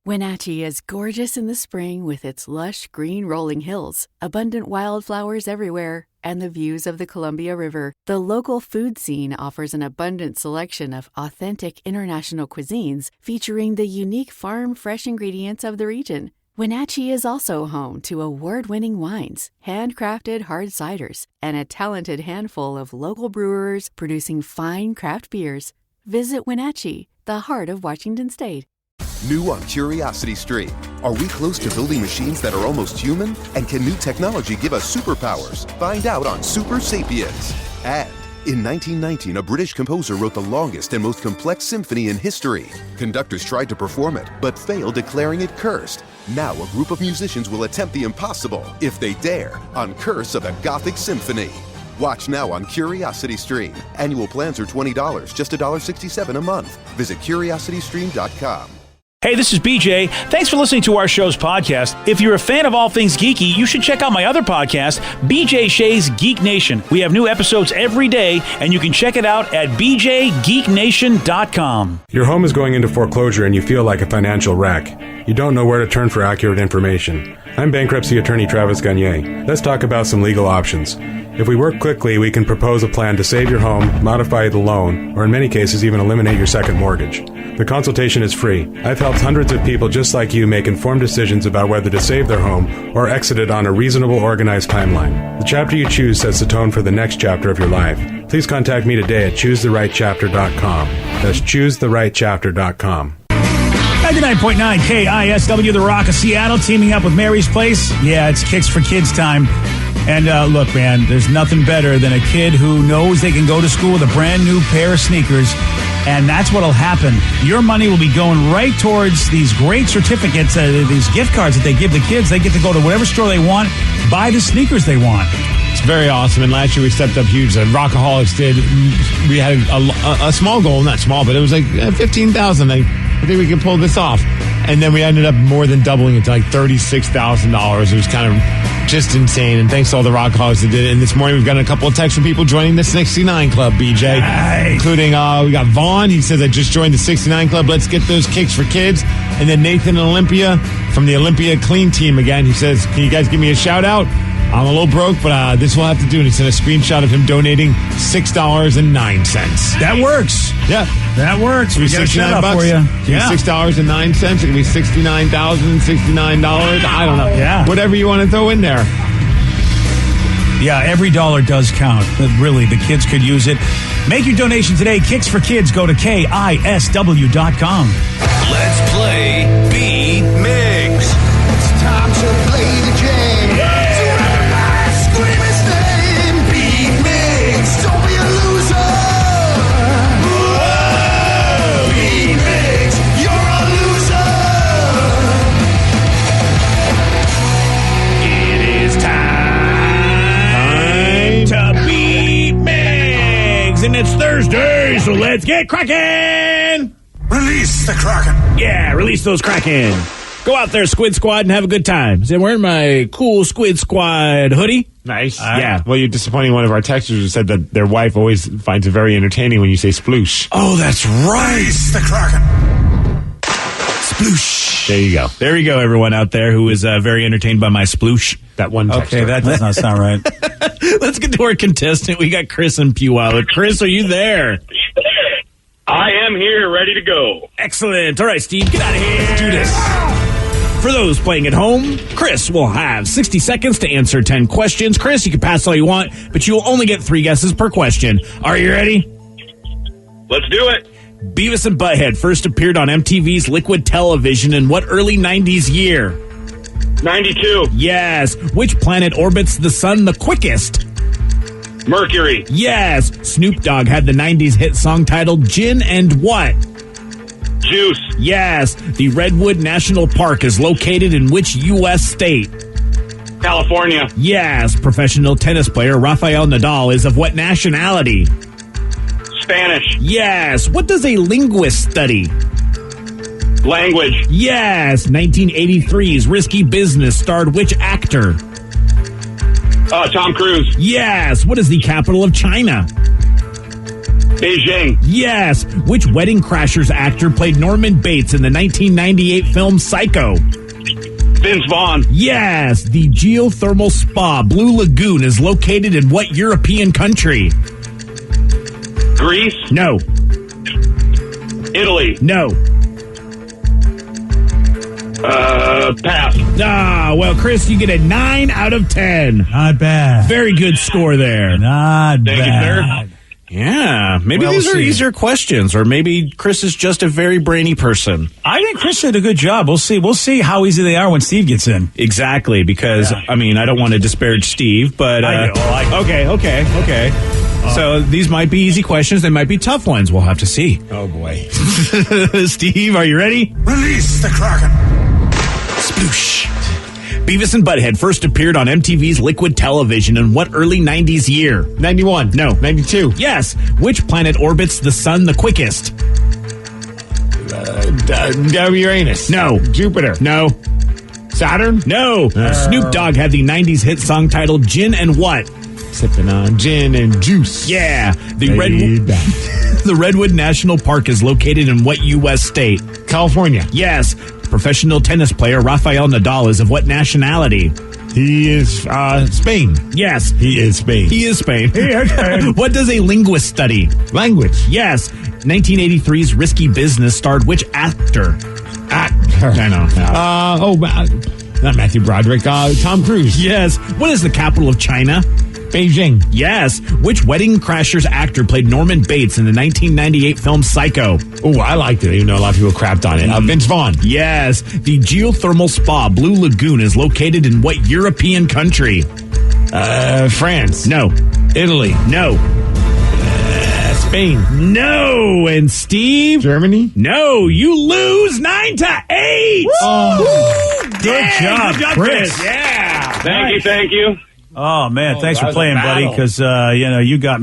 Wenatchee is gorgeous in the spring with its lush green rolling hills, abundant wildflowers everywhere, and the views of the Columbia River. The local food scene offers an abundant selection of authentic international cuisines featuring the unique farm-fresh ingredients of the region. Wenatchee is also home to award-winning wines, handcrafted hard ciders, and a talented handful of local brewers producing fine craft beers. Visit Wenatchee, the heart of Washington State. New on Curiosity Stream. Are we close to building machines that are almost human? And can new technology give us superpowers? Find out on Super Sapiens. And in 1919, a British composer wrote the longest and most complex symphony in history. Conductors tried to perform it, but failed, declaring it cursed. Now a group of musicians will attempt the impossible, if they dare, on Curse of the Gothic Symphony. Watch now on Curiosity Stream. Annual plans are $20, just $1.67 a month. Visit curiositystream.com. Hey, this is BJ. Thanks for listening to our show's podcast. If you're a fan of all things geeky, you should check out my other podcast, BJ Shea's Geek Nation. We have new episodes every day, and you can check it out at bjgeeknation.com. Your home is going into foreclosure and you feel like a financial wreck. You don't know where to turn for accurate information. I'm bankruptcy attorney Travis Gagne. Let's talk about some legal options. If we work quickly, we can propose a plan to save your home, modify the loan, or in many cases even eliminate your second mortgage. The consultation is free. I've helped hundreds of people just like you make informed decisions about whether to save their home or exit it on a reasonable, organized timeline. The chapter you choose sets the tone for the next chapter of your life. Please contact me today at choosetherightchapter.com. That's choosetherightchapter.com. 99.9 KISW, The Rock of Seattle, teaming up with Mary's Place. Yeah, it's Kicks for Kids time. And look, man, there's nothing better than a kid who knows they can go to school with a brand new pair of sneakers. And that's what'll happen. Your money will be going right towards these great certificates, these gift cards that they give the kids. They get to go to whatever store they want, buy the sneakers they want. It's very awesome. And last year we stepped up huge. The Rockaholics did. We had a small goal, not small, but it was like 15,000. I think we can pull this off. And then we ended up more than doubling it to like $36,000. It was kind of just insane. And thanks to all the Rockaholics that did it. And this morning we've got a couple of texts from people joining the 69 Club, BJ. Nice. Including, we got Vaughn. He says, I just joined the 69 Club. Let's get those kicks for kids. And then Nathan and Olympia from the Olympia Clean Team again. He says, can you guys give me a shout out? I'm a little broke, but this will have to do. And he sent a screenshot of him donating $6.09. That works. Yeah. That works. We got a shout out for you. Yeah. $6.09. It can be $69,069. I don't know. Yeah. Whatever you want to throw in there. Yeah, every dollar does count. But really, the kids could use it. Make your donation today. Kicks for Kids. Go to KISW.com. Let's play Beat Mix. It's time to play the game. Yeah. So everybody scream his name. Beat Mix. Don't be a loser. Whoa. Beat Mix. You're a loser. It is time to Beat Mix. And it's Thursday, so let's get cracking. Release the Kraken. Yeah, release those Kraken. Go out there, Squid Squad, and have a good time. I'm wearing my cool Squid Squad hoodie. Nice. Yeah. Well, you're disappointing one of our texters who said that their wife always finds it very entertaining when you say sploosh. Oh, that's right. Release the Kraken. Sploosh. There you go. There you go, everyone out there who is very entertained by my sploosh. That one texter. Okay, that does not sound right. Let's get to our contestant. We got Chris in Puyallup. Chris, are you there? I am here, ready to go. Excellent. All right, Steve, get out of here. Let's do this. For those playing at home, Chris will have 60 seconds to answer 10 questions. Chris, you can pass all you want, but you will only get 3 guesses per question. Are you ready? Let's do it. Beavis and Butthead first appeared on MTV's Liquid Television in what early 90s year? 92. Yes. Which planet orbits the sun the quickest? Mercury. Yes. Snoop Dogg had the 90s hit song titled Gin and what? Juice. Yes. The Redwood National Park is located in which U.S. state? California. Yes. Professional tennis player Rafael Nadal is of what nationality? Spanish. Yes. What does a linguist study? Language. Yes. 1983's Risky Business starred which actor? Tom Cruise. Yes. What is the capital of China? Beijing. Yes. Which Wedding Crashers actor played Norman Bates in the 1998 film Psycho? Vince Vaughn. Yes. The geothermal spa Blue Lagoon is located in what European country? Greece. No. Italy. No. Pass. Well, Chris, you get a 9 out of 10. Not bad. Very good score there. Not Thank you, bad. sir. Yeah, maybe Well, these we'll are see. easier questions, or maybe Chris is just a very brainy person. I think Chris did a good job. We'll see. We'll see how easy they are when Steve gets in. Exactly, because, I mean, I don't want to disparage Steve, but... I do. Okay. So these might be easy questions. They might be tough ones. We'll have to see. Oh, boy. Steve, are you ready? Release the Kraken. Sploosh. Beavis and Butthead first appeared on MTV's Liquid Television in what early 90s year? 91. No. 92. Yes. Which planet orbits the sun the quickest? Uranus. No. Jupiter. No. Saturn. No. Snoop Dogg had the 90s hit song titled Gin and What? Sipping on gin and juice. Yeah. Laid back. The Redwood National Park is located in what U.S. state? California. Yes. Professional tennis player Rafael Nadal is of what nationality? He is Spain. Yes. He is Spain. He is Spain. What does a linguist study? Language. Yes. 1983's Risky Business starred which actor? Actor. I know. Not Matthew Broderick. Tom Cruise. Yes. What is the capital of China? Beijing. Yes. Which Wedding Crashers actor played Norman Bates in the 1998 film Psycho? Oh, I liked it, even though a lot of people crapped on it. Vince Vaughn. Yes. The geothermal spa Blue Lagoon is located in what European country? France. No. Italy. No. Spain. No. And Steve? Germany. No. You lose 9-8. Good job, Chris. Yeah. Thank you. Oh man, thanks that for was a playing, buddy. battle. Because you got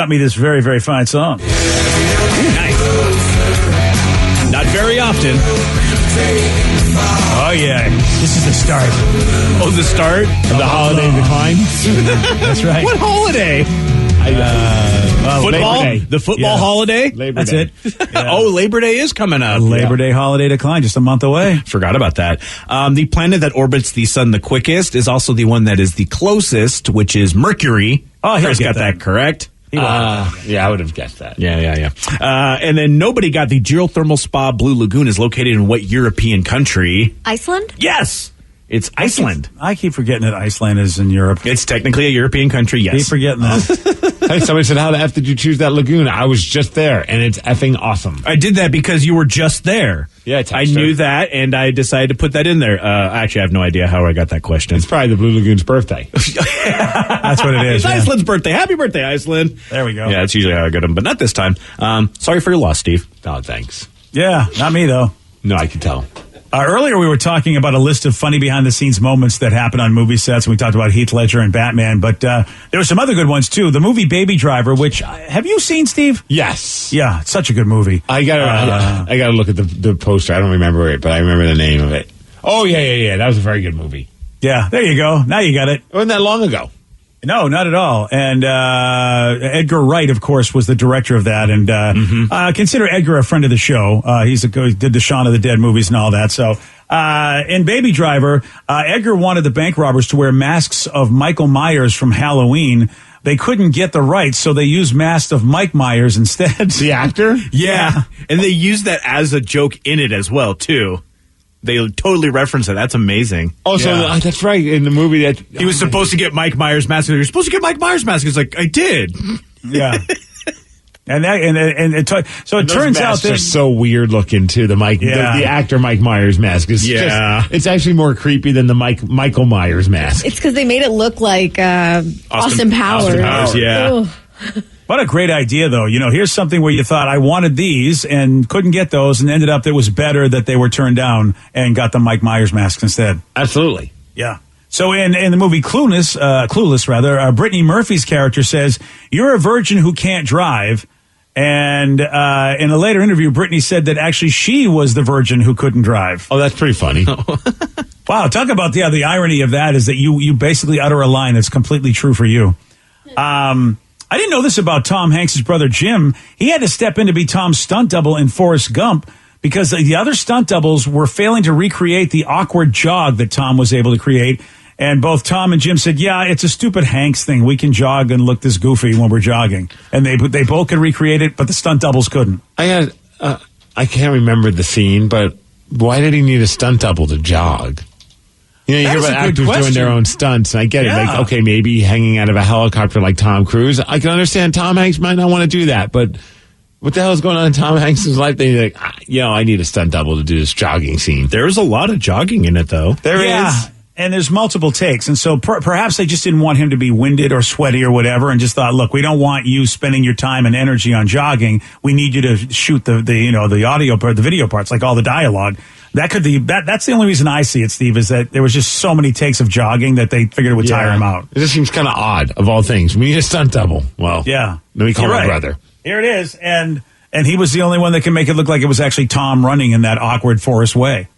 me this very, very fine song. Nice. Not very often. Oh yeah, this is the start. Oh, the start Of the holiday decline. That's right. What holiday? Football? Labor Day. The football Yeah. holiday? Labor That's Day. it. Oh, Labor Day is coming up. Labor Day holiday decline, just a month away. Forgot about that. The planet that orbits the sun the quickest is also the one that is the closest, which is Mercury. Oh, he'll Chris get got that. that correct. Yeah, I would have guessed that. Yeah. And then nobody got the geothermal spa Blue Lagoon is located in what European country? Iceland? Yes, it's Iceland. I keep forgetting that Iceland is in Europe. It's technically a European country, Keep yes. forgetting that. Hey, somebody said, how the F did you choose that lagoon? I was just there, and it's effing awesome. I did that because you were just there. Yeah, I I texted knew her. that, and I decided to put that in there. Actually, I have no idea how I got that question. It's probably the Blue Lagoon's birthday. That's what it is. It's yeah. Iceland's birthday. Happy birthday, Iceland. There we go. Yeah, that's usually how I get them, but not this time. Sorry for your loss, Steve. Oh, thanks. Yeah, not me though. No, I can tell. Earlier, we were talking about a list of funny behind-the-scenes moments that happen on movie sets. We talked about Heath Ledger and Batman, but there were some other good ones, too. The movie Baby Driver, which, have you seen, Steve? Yes. Yeah, it's such a good movie. I gotta look at the poster. I don't remember it, but I remember the name of it. Oh, yeah. That was a very good movie. Yeah, there you go. Now you got it. It wasn't that long ago. No, not at all. And Edgar Wright, of course, was the director of that. And consider Edgar a friend of the show. He did the Shaun of the Dead movies and all that. So in Baby Driver, Edgar wanted the bank robbers to wear masks of Michael Myers from Halloween. They couldn't get the rights, so they used masks of Mike Myers instead. The actor? Yeah. And they used that as a joke in it as well, too. They totally reference it. That's amazing. Oh, so that's right. In the movie that He was supposed to get Mike Myers' mask. You're supposed to get Mike Myers' mask. He's like, I did. Yeah. So it turns out they're so weird looking too. The actor Mike Myers mask is it's actually more creepy than the Michael Myers mask. It's because they made it look like Austin Powers. Austin Powers, yeah. Ugh. What a great idea, though. Here's something where you thought, I wanted these and couldn't get those, and ended up it was better that they were turned down and got the Mike Myers masks instead. Absolutely. Yeah. So in the movie Clueless, Brittany Murphy's character says, "You're a virgin who can't drive." And in a later interview, Brittany said that actually she was the virgin who couldn't drive. Oh, that's pretty funny. Wow. Talk about the irony of that is that you basically utter a line that's completely true for you. I didn't know this about Tom Hanks' brother Jim. He had to step in to be Tom's stunt double in Forrest Gump because the other stunt doubles were failing to recreate the awkward jog that Tom was able to create. And both Tom and Jim said, yeah, it's a stupid Hanks thing. We can jog and look this goofy when we're jogging. And they both could recreate it, but the stunt doubles couldn't. I can't remember the scene, but why did he need a stunt double to jog? You know, you hear about actors doing their own stunts, and I get it. Like, okay, maybe hanging out of a helicopter like Tom Cruise. I can understand Tom Hanks might not want to do that, but what the hell is going on in Tom Hanks' life? They're like, I need a stunt double to do this jogging scene. There's a lot of jogging in it, though. There is. And there's multiple takes. And so perhaps they just didn't want him to be winded or sweaty or whatever and just thought, look, we don't want you spending your time and energy on jogging. We need you to shoot the audio part, the video parts, like all the dialogue. That's the only reason I see it, Steve, is that there was just so many takes of jogging that they figured it would tire him out. It just seems kind of odd, of all things. We need a stunt double. Well, let me call my brother. Here it is. And he was the only one that can make it look like it was actually Tom running in that awkward Forrest way.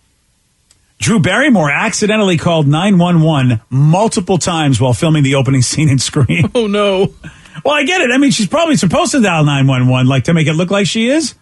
Drew Barrymore accidentally called 911 multiple times while filming the opening scene in Scream. Oh, no. Well, I get it. I mean, she's probably supposed to dial 911, like to make it look like she is.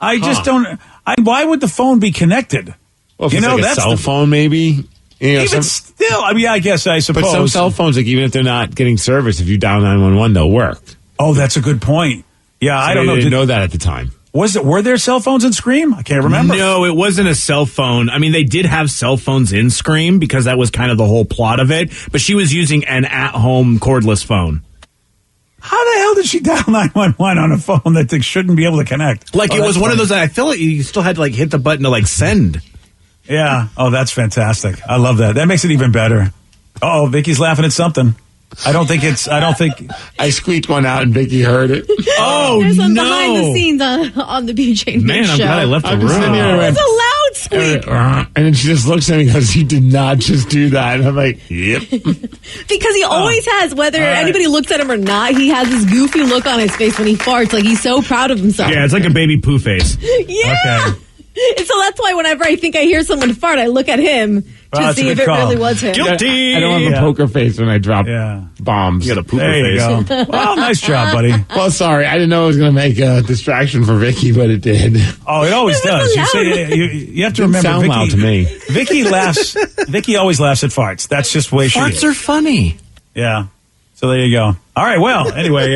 I just don't. Why would the phone be connected? Well, if it's like a cell phone, maybe. Even still, I mean, I guess I suppose. But some cell phones, like even if they're not getting service, if you dial 911, they'll work. Oh, that's a good point. Yeah, So I don't know. Didn't know that at the time. Were there cell phones in Scream? I can't remember. No, it wasn't a cell phone. I mean, they did have cell phones in Scream because that was kind of the whole plot of it. But she was using an at-home cordless phone. How the hell did she dial 911 on a phone that they shouldn't be able to connect? Like, it was one of those that I feel like you still had to, like, hit the button to, like, send. Yeah. Oh, that's fantastic. I love that. That makes it even better. Oh, Vicky's laughing at something. I don't think I squeaked one out and Vicky heard it. Oh, There's some behind the scenes on the BJ Nick Man, show. I'm glad I left the room. It was a loud squeak. And then she just looks at me and goes, "You did not just do that." And I'm like, "Yep." Because he always has, whether anybody looks at him or not, he has this goofy look on his face when he farts. Like he's so proud of himself. Yeah, it's like a baby poo face. Yeah. Okay. And so that's why whenever I think I hear someone fart, I look at him to see if it really was him. Guilty. I don't have a poker face when I drop bombs. You got a pooper There you face. go. Well, nice job, buddy. Well, sorry, I didn't know it was going to make a distraction for Vicky, but it did. Oh, it always does. You have to remember, sound Vicky, loud to me. Vicky laughs. Vicky always laughs at farts. That's just the way she is. Farts are funny. Yeah. So there you go. All right. Well, anyway,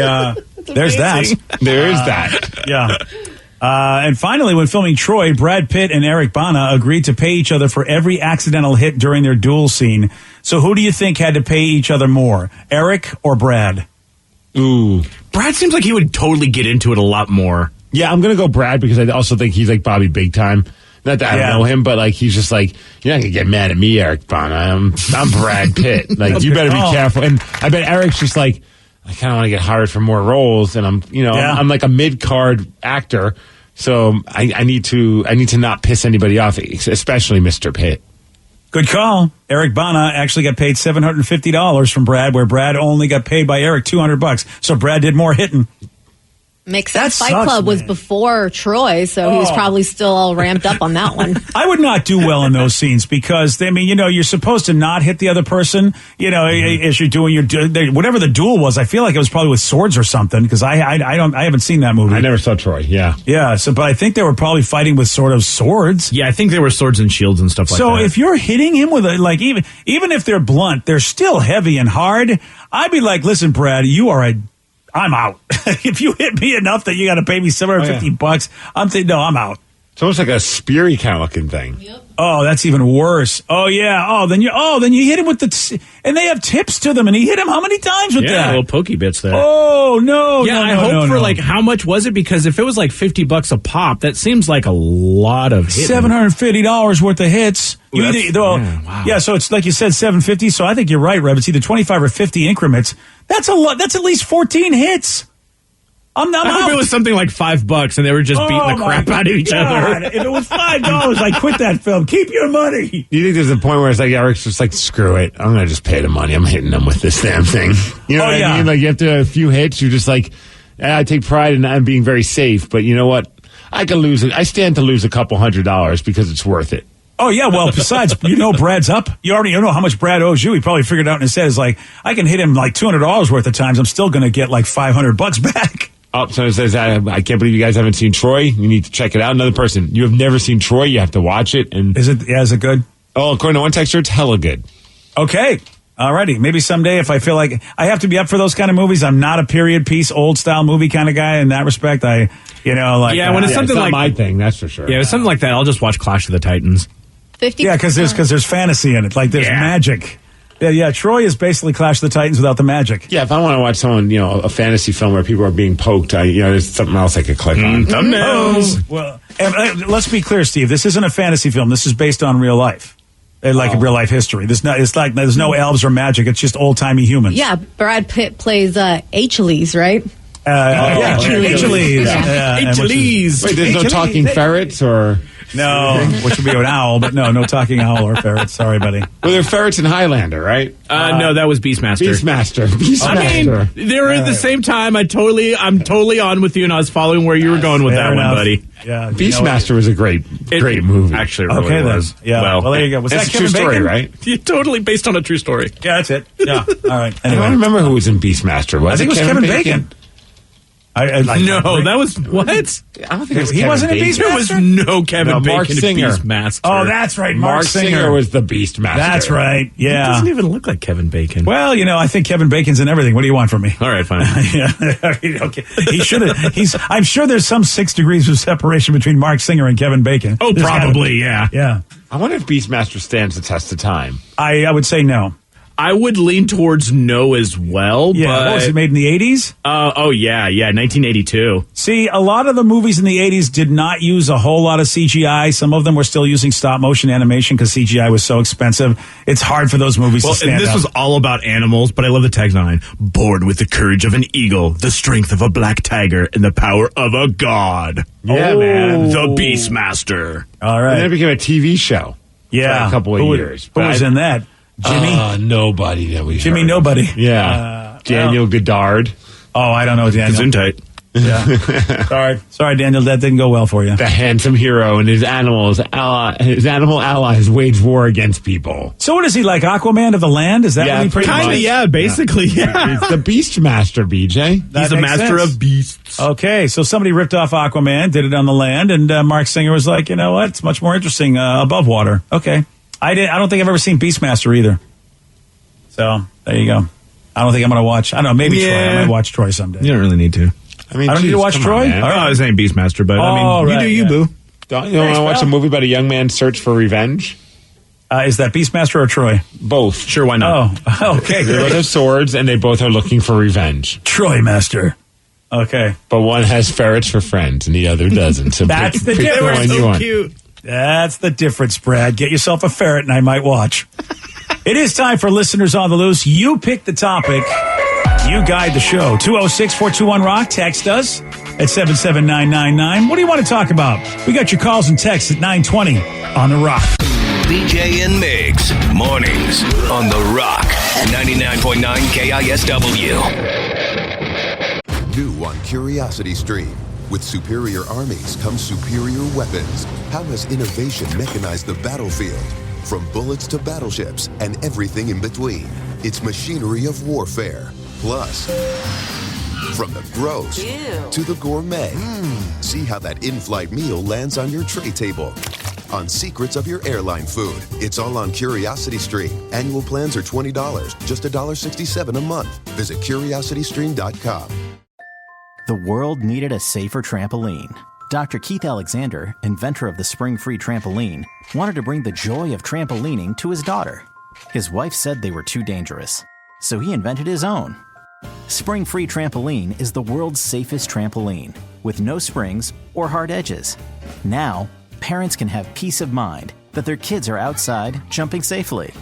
there's that. There is that. Yeah. And finally, when filming Troy, Brad Pitt and Eric Bana agreed to pay each other for every accidental hit during their duel scene. So who do you think had to pay each other more, Eric or Brad? Ooh. Brad seems like he would totally get into it a lot more. Yeah, I'm going to go Brad because I also think he's like Bobby Big Time. Not that I don't know him, but like he's just like, you're not going to get mad at me, Eric Bana. I'm Brad Pitt. Like, you better be careful. And I bet Eric's just like, I kind of want to get hired for more roles, and I'm like a mid-card actor, so I need to not piss anybody off, especially Mr. Pitt. Good call. Eric Bana actually got paid $750 from Brad, where Brad only got paid by Eric $200. So Brad did more hitting. Makes sense. Fight Club was before Troy, so he was probably still all ramped up on that one. I would not do well in those scenes because, I mean, you're supposed to not hit the other person, as you're doing whatever the duel was. I feel like it was probably with swords or something because I haven't seen that movie. I never saw Troy. Yeah. Yeah. So, but I think they were probably fighting with sort of swords. Yeah, I think there were swords and shields and stuff like that. So if you're hitting him with even if they're blunt, they're still heavy and hard. I'd be like, listen, Brad, I'm out. If you hit me enough that you got to pay me $750, I'm saying, no, I'm out. It's almost like a speary kind of looking thing. Yep. Oh, that's even worse. Oh, yeah. Oh, then you hit him with and they have tips to them, and he hit him how many times with that? Yeah, little pokey bits there. Oh, no. Yeah, I hope for like, how much was it? Because if it was like $50 a pop, that seems like a lot of hitting. $750 worth of hits. Wow. Yeah, so it's like you said, $750. So I think you're right, Rev. It's either 25 or 50 increments. That's a lot. That's at least 14 hits. I hope it was something like $5 and they were just beating the crap out of each other. If it was $5, I quit that film. Keep your money. You think there's a point where it's like Eric's just like, screw it, I'm gonna just pay the money. I'm hitting them with this damn thing. You know what I mean? Like you have to have a few hits. You're just like, I take pride in being very safe, but you know what? I can lose it. I stand to lose a couple $100 because it's worth it. Oh, yeah. Well, besides, Brad's up. You already know how much Brad owes you. He probably figured out in his head, is like, I can hit him like $200 worth of times. I'm still going to get like $500 back. Oh, so it says, I can't believe you guys haven't seen Troy. You need to check it out. Another person, you have never seen Troy. You have to watch it. And Is it good? Oh, according to one texter, it's hella good. Okay. Alrighty. Maybe someday if I feel like I have to be up for those kind of movies. I'm not a period piece, old style movie kind of guy in that respect. When it's something it's not like my thing, that's for sure. Yeah, it's something like that. I'll just watch Clash of the Titans. 50. Yeah, because there's fantasy in it. Like there's magic. Yeah. Troy is basically Clash of the Titans without the magic. Yeah, if I want to watch someone, a fantasy film where people are being poked, there's something else I could click on. Thumbnails. Well, and let's be clear, Steve. This isn't a fantasy film. This is based on real life. Like real life history. There's no elves or magic. It's just old timey humans. Yeah, Brad Pitt plays Achilles, right? Achilles. Achilles. Wait, there's no talking ferrets or... No, which would be an owl, but no talking owl or ferret. Sorry, buddy. Well, they're ferrets in Highlander, right? No, that was Beastmaster. Beastmaster. I mean, they're at the same time. I'm totally on with you, and I was following where you were going with that one, buddy. Yeah, Beastmaster was a great movie. Actually, it really was. Yeah. Well, there you go. Was that a Kevin true story, Bacon? right? Yeah, totally based on a true story. Yeah, that's it. Yeah. All right. I Anyway, don't remember who was in Beastmaster. I think it was Kevin Bacon. No, that was what? I don't think it was He Kevin wasn't in Bacon. Beastmaster? There was no Kevin Bacon Mark in Singer. Beastmaster. Oh, that's right. Mark Singer was the Beastmaster. That's right. He Yeah. doesn't even look like Kevin Bacon. Well, I think Kevin Bacon's in everything. What do you want from me? All right, fine. Yeah. Okay. He should have. I'm sure there's some 6 degrees of separation between Mark Singer and Kevin Bacon. Oh, There's probably, yeah. Yeah. I wonder if Beastmaster stands the test of time. I would say no. I would lean towards no as well. Yeah. But, What was it made in the 80s? yeah, 1982. See, a lot of the movies in the 80s did not use a whole lot of CGI. Some of them were still using stop motion animation because CGI was so expensive. It's hard for those movies to stand and this up. was all about animals, but I love the tagline. Born with the courage of an eagle, the strength of a black tiger, and the power of a god. Yeah, man. The Beastmaster. All And then it right. became a TV show. Yeah. For a couple of Who years. Who was in that? Jimmy? Nobody that we Jimmy heard. Nobody. Yeah. Daniel Goddard. Oh, I don't know, Daniel. Gesundheit. Yeah. Sorry, Daniel. That didn't go well for you. The handsome hero and his animal allies wage war against people. So what is he, like Aquaman of the land? Is that Yeah, what he pretty pretty Kind much? of, yeah, basically, yeah. He's the Beastmaster, BJ. That He's a makes master sense. of beasts. Okay, so somebody ripped off Aquaman, did it on the land, and Mark Singer was like, you know what? It's much more interesting above water. Okay. I don't think I've ever seen Beastmaster either. So there you go. I don't think I'm going to watch. I don't know. Maybe Troy. I might watch Troy someday. You don't really need to. I mean, I don't need to watch come Troy? on, man. All Oh, I was saying Beastmaster, but Oh, you right, do you, yeah. boo. Don't you want to watch pal. a movie about a young man's search for revenge? Is that Beastmaster or Troy? Both. Sure, why not? Oh, okay. They both have swords, and they both are looking for revenge. Troy Master. Okay. But one has ferrets for friends, and the other doesn't. So That's the pick difference. one you want. Cute. That's the difference, Brad. Get yourself a ferret and I might watch. It is time for Listeners on the Loose. You pick the topic. You guide the show. 206-421-ROCK. Text us at 77999. What do you want to talk about? We got your calls and texts at 920 on The Rock. BJ and Migs, mornings on The Rock, 99.9 KISW. New on Curiosity Stream. With superior armies comes superior weapons. How has innovation mechanized the battlefield? From bullets to battleships and everything in between. It's machinery of warfare. Plus, from the gross to the gourmet. See how that in-flight meal lands on your tray table. On secrets of your airline food. It's all on Curiosity Stream. Annual plans are $20, just $1.67 a month. Visit curiositystream.com. The world needed a safer trampoline. Dr. Keith Alexander, inventor of the spring-free trampoline, wanted to bring the joy of trampolining to his daughter. His wife said they were too dangerous, so he invented his own. Spring-free trampoline is the world's safest trampoline, with no springs or hard edges. Now, parents can have peace of mind that their kids are outside jumping safely.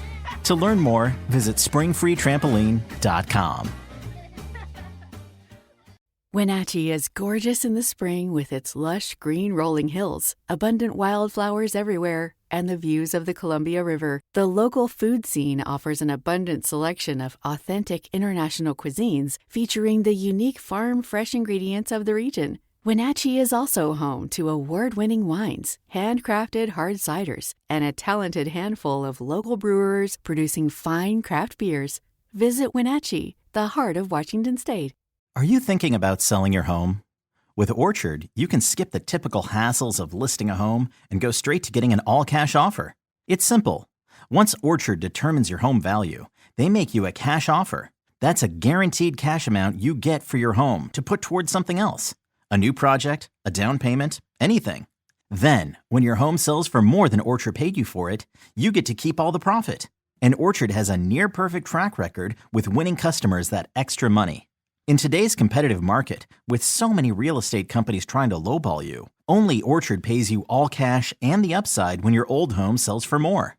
To learn more, visit springfreetrampoline.com. Wenatchee is gorgeous in the spring with its lush green rolling hills, abundant wildflowers everywhere, and the views of the Columbia River. The local food scene offers an abundant selection of authentic international cuisines featuring the unique farm-fresh ingredients of the region. Wenatchee is also home to award-winning wines, handcrafted hard ciders, and a talented handful of local brewers producing fine craft beers. Visit Wenatchee, the heart of Washington State. Are you thinking about selling your home? With Orchard, you can skip the typical hassles of listing a home and go straight to getting an all-cash offer. It's simple. Once Orchard determines your home value, they make you a cash offer. That's a guaranteed cash amount you get for your home to put towards something else. A new project, a down payment, anything. Then, when your home sells for more than Orchard paid you for it, you get to keep all the profit. And Orchard has a near-perfect track record with winning customers that extra money. In today's competitive market, with so many real estate companies trying to lowball you, only Orchard pays you all cash and the upside when your old home sells for more.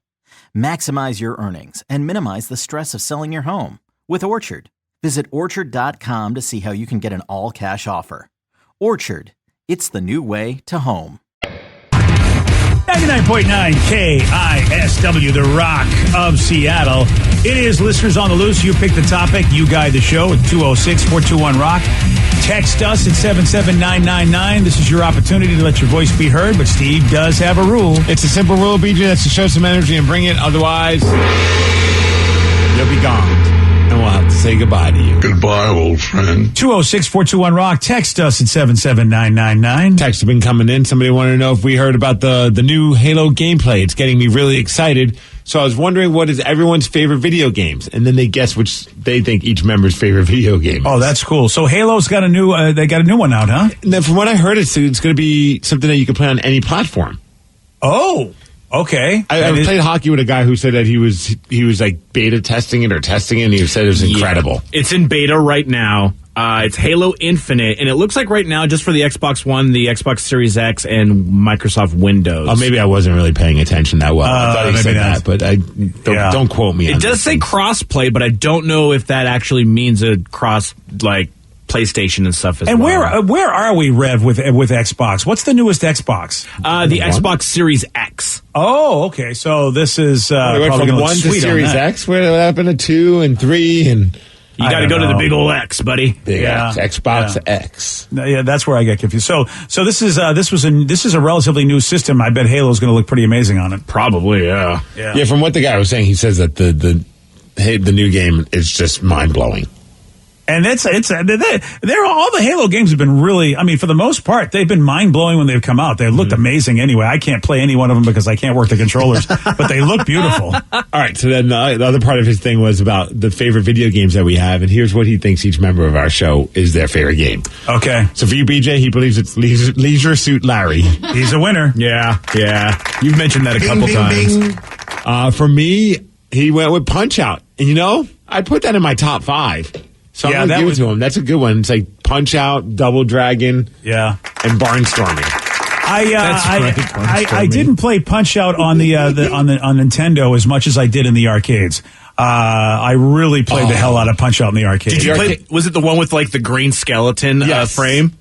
Maximize your earnings and minimize the stress of selling your home with Orchard. Visit Orchard.com to see how you can get an all-cash offer. Orchard, it's the new way to home. 99.9 KISW, the Rock of Seattle. It is Listeners on the Loose. You pick the topic. You guide the show at 206-421-ROCK. Text us at 77999. This is your opportunity to let your voice be heard, but Steve does have a rule. It's a simple rule, BJ. That's to show some energy and bring it. Otherwise, you'll be gone. And we'll have to say goodbye to you. Goodbye, old friend. 206-421-ROCK. Text us at 77999. Texts have been coming in. Somebody wanted to know if we heard about the new Halo gameplay. It's getting me really excited. So I was wondering, what is everyone's favorite video games? And then they guess which they think each member's favorite video game is. Oh, that's cool. So Halo's got a new, they got a new one out, huh? And then from what I heard, it's going to be something that you can play on any platform. Oh, okay. I played hockey with a guy who said that he was like beta testing it or testing it, and he said it was incredible. Yeah. It's in beta right now. It's Halo Infinite, and it looks like right now, just for the Xbox One, the Xbox Series X, and Microsoft Windows. Oh, maybe I wasn't really paying attention that well. I thought he said that, but don't quote me. It does say cross-play, but I don't know if that actually means a cross, like, PlayStation and stuff as and well. And where are we, Rev, with Xbox? What's the newest Xbox? The Xbox Series X. Oh, okay. So this is went probably from 1 to Series X. What happened to 2 and 3 and... You got to go to the big old X, buddy. Big X, Xbox X. Yeah, that's where I get confused. So this is a relatively new system. I bet Halo's going to look pretty amazing on it. Probably, yeah. Yeah, from what the guy was saying, he says that the new game is just mind blowing. And all the Halo games have been really, I mean, for the most part, they've been mind-blowing when they've come out. They looked amazing anyway. I can't play any one of them because I can't work the controllers, but they look beautiful. All right, so then the other part of his thing was about the favorite video games that we have, and here's what he thinks each member of our show is their favorite game. Okay. So for you, BJ, he believes it's Leisure Suit Larry. He's a winner. Yeah. You've mentioned that a couple times. For me, he went with Punch-Out. And, I put that in my top 5. So I'm going to give it to him. That's a good one. It's like Punch-Out, Double Dragon, and Barnstorming. I didn't play Punch-Out on the on Nintendo as much as I did in the arcades. I really played the hell out of Punch-Out in the arcades. Did you play? Was it the one with like the green skeleton frame?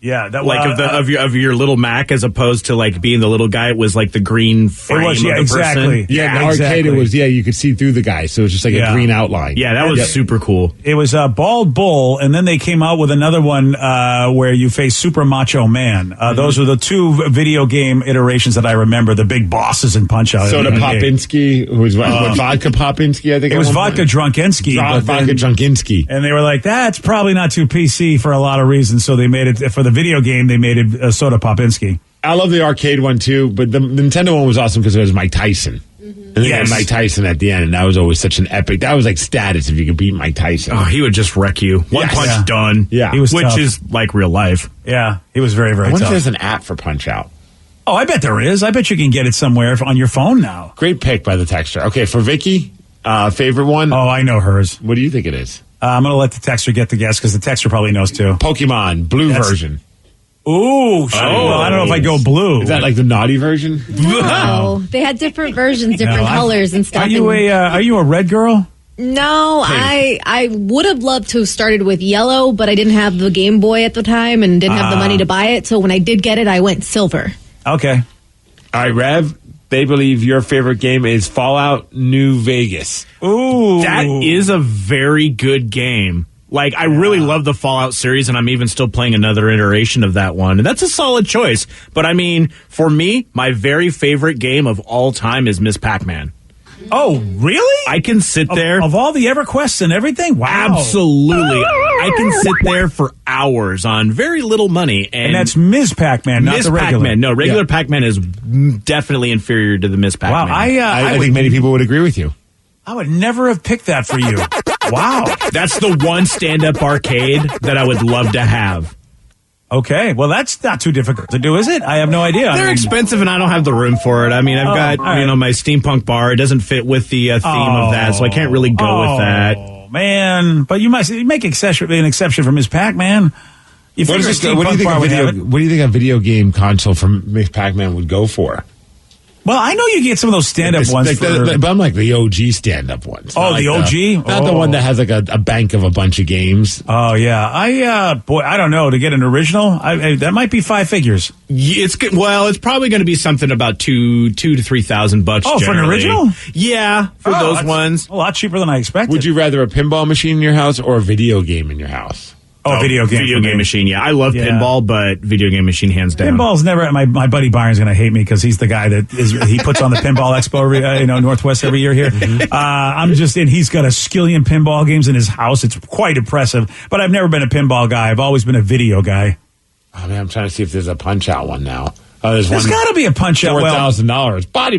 Yeah, that like of your little Mac, as opposed to like being the little guy. It was like the green frame. It was, of the exactly. person. Yeah, the arcade. It was you could see through the guy, so it was just like a green outline. Yeah, that was super cool. It was Bald Bull, and then they came out with another one where you face Super Macho Man. Those were the two video game iterations that I remember. The big bosses in Punch-Out. Soda Popinski, who was Vodka Popinski. I think it was Vodka Drunkinsky. Vodka Drunkinsky, and they were like, that's probably not too PC for a lot of reasons. So they made it for the video game. They made it Soda Popinski. I love the arcade one too, but the Nintendo one was awesome because it was Mike Tyson. And then had Mike Tyson at the end, and that was always such an epic. That was like status if you could beat Mike Tyson. Oh, he would just wreck you. One punch done. Yeah, he was which tough. is like real life. Yeah, he was very, very tough. I wonder tough. if there's an app for Punch-Out. Oh, I bet there is. I bet you can get it somewhere on your phone now. Great pick by the texter. Okay, for Vicky, favorite one. Oh, I know hers. What do you think it is? I'm going to let the texter get the guess because the texter probably knows too. Pokemon Blue version. Ooh, well, I don't know if I go blue. Is that like the naughty version? No, they had different versions, different colors and stuff. Are you a red girl? No, I would have loved to have started with yellow, but I didn't have the Game Boy at the time and didn't have the money to buy it. So when I did get it, I went silver. Okay. All right, Rev. They believe your favorite game is Fallout New Vegas. Ooh, that is a very good game. Like, I really love the Fallout series, and I'm even still playing another iteration of that one. And that's a solid choice. But, I mean, for me, my very favorite game of all time is Miss Pac-Man. Oh, really? I can sit there. Of all the EverQuests and everything? Wow. Absolutely. I can sit there for hours on very little money. And that's Ms. Pac-Man, not Ms. the regular. Pac-Man. No, regular Pac-Man is definitely inferior to the Ms. Pac-Man. Wow, I think many people would agree with you. I would never have picked that for you. Wow. That's the one stand-up arcade that I would love to have. Okay, well, that's not too difficult to do, is it? I have no idea. They're expensive, and I don't have the room for it. I mean, I've got my steampunk bar. It doesn't fit with the theme of that, so I can't really go with that. Oh, man. But you must make an exception for Ms. Pac-Man. What do you think a video game console from Miss Pac-Man would go for? Well, I know you get some of those stand-up ones. But I'm like the OG stand-up ones. Oh, the OG? Not the one that has like a bank of a bunch of games. Oh, yeah. I don't know. To get an original, that might be 5 figures. It's probably going to be something about $2,000 to $3,000. Oh, generally. for an original? Yeah, for those ones. A lot cheaper than I expected. Would you rather a pinball machine in your house or a video game in your house? Oh, video game. Video game machine, yeah. I love pinball, but video game machine hands down. Pinball's never. My buddy Byron's going to hate me because he's the guy he puts on the pinball expo Northwest every year here. He's got a skillion pinball games in his house. It's quite impressive. But I've never been a pinball guy. I've always been a video guy. Oh man, I'm trying to see if there's a Punch Out one now. There's got to be a Punch Out. $4,000. Body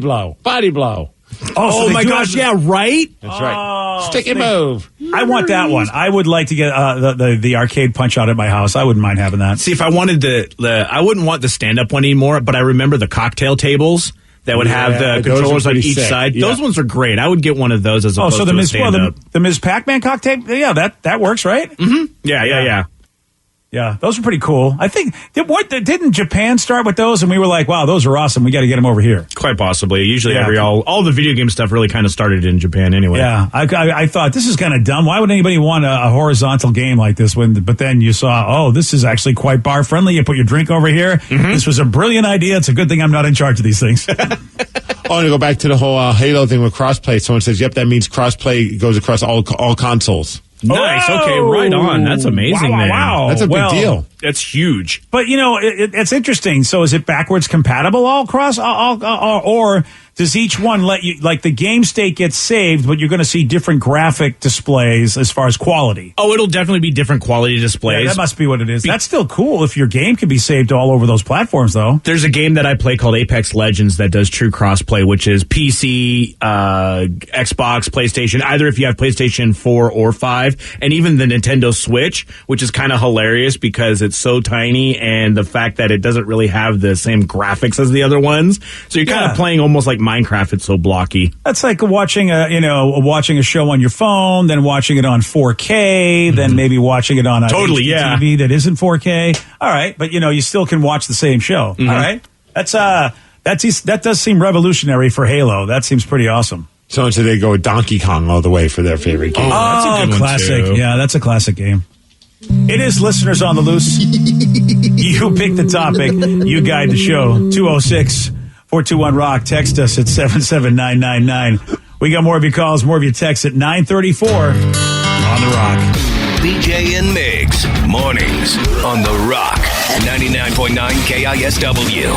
blow. Oh my gosh, yeah, right? That's right. Stick and move. I want that one. I would like to get the arcade Punch Out at my house. I wouldn't mind having that. See, if I wanted I wouldn't want the stand-up one anymore, but I remember the cocktail tables that would have the controllers on each side. Yeah. Those ones are great. I would get one of those as opposed to a stand-up. The Ms. Pac-Man cocktail? Yeah, that works, right? Mm-hmm. Yeah. Yeah, those are pretty cool. I think, didn't Japan start with those? And we were like, wow, those are awesome. We got to get them over here. Quite possibly. Usually all the video game stuff really kind of started in Japan anyway. Yeah, I thought, this is kind of dumb. Why would anybody want a horizontal game like this? But then you saw, this is actually quite bar friendly. You put your drink over here. Mm-hmm. This was a brilliant idea. It's a good thing I'm not in charge of these things. I want to go back to the whole Halo thing with crossplay. Someone says, yep, that means crossplay goes across all consoles. Nice. Okay, right on. That's amazing. Wow. That's a big deal. That's huge. But it's interesting. So is it backwards compatible all across, or does each one let you, like the game state gets saved, but you're going to see different graphic displays as far as quality? Oh, it'll definitely be different quality displays. Yeah, that must be what it is. That's still cool if your game can be saved all over those platforms, though. There's a game that I play called Apex Legends that does true crossplay, which is PC, Xbox, PlayStation, either if you have PlayStation 4 or 5, and even the Nintendo Switch, which is kind of hilarious because it's so tiny and the fact that it doesn't really have the same graphics as the other ones. So you're kind of playing almost like Minecraft. It's so blocky. That's like watching a show on your phone, then watching it on 4K, then maybe watching it on a TV that isn't 4K. All right, but you still can watch the same show. Mm-hmm. All right, that does seem revolutionary for Halo. That seems pretty awesome. So they go with Donkey Kong all the way for their favorite game. That's a good classic. One too. Yeah, that's a classic game. It is Listeners on the Loose. You pick the topic. You guide the show. 206-421-ROCK. Text us at 77999. We got more of your calls, more of your texts at 9:34 on The Rock. BJ and Migs, mornings on The Rock. 99.9 KISW.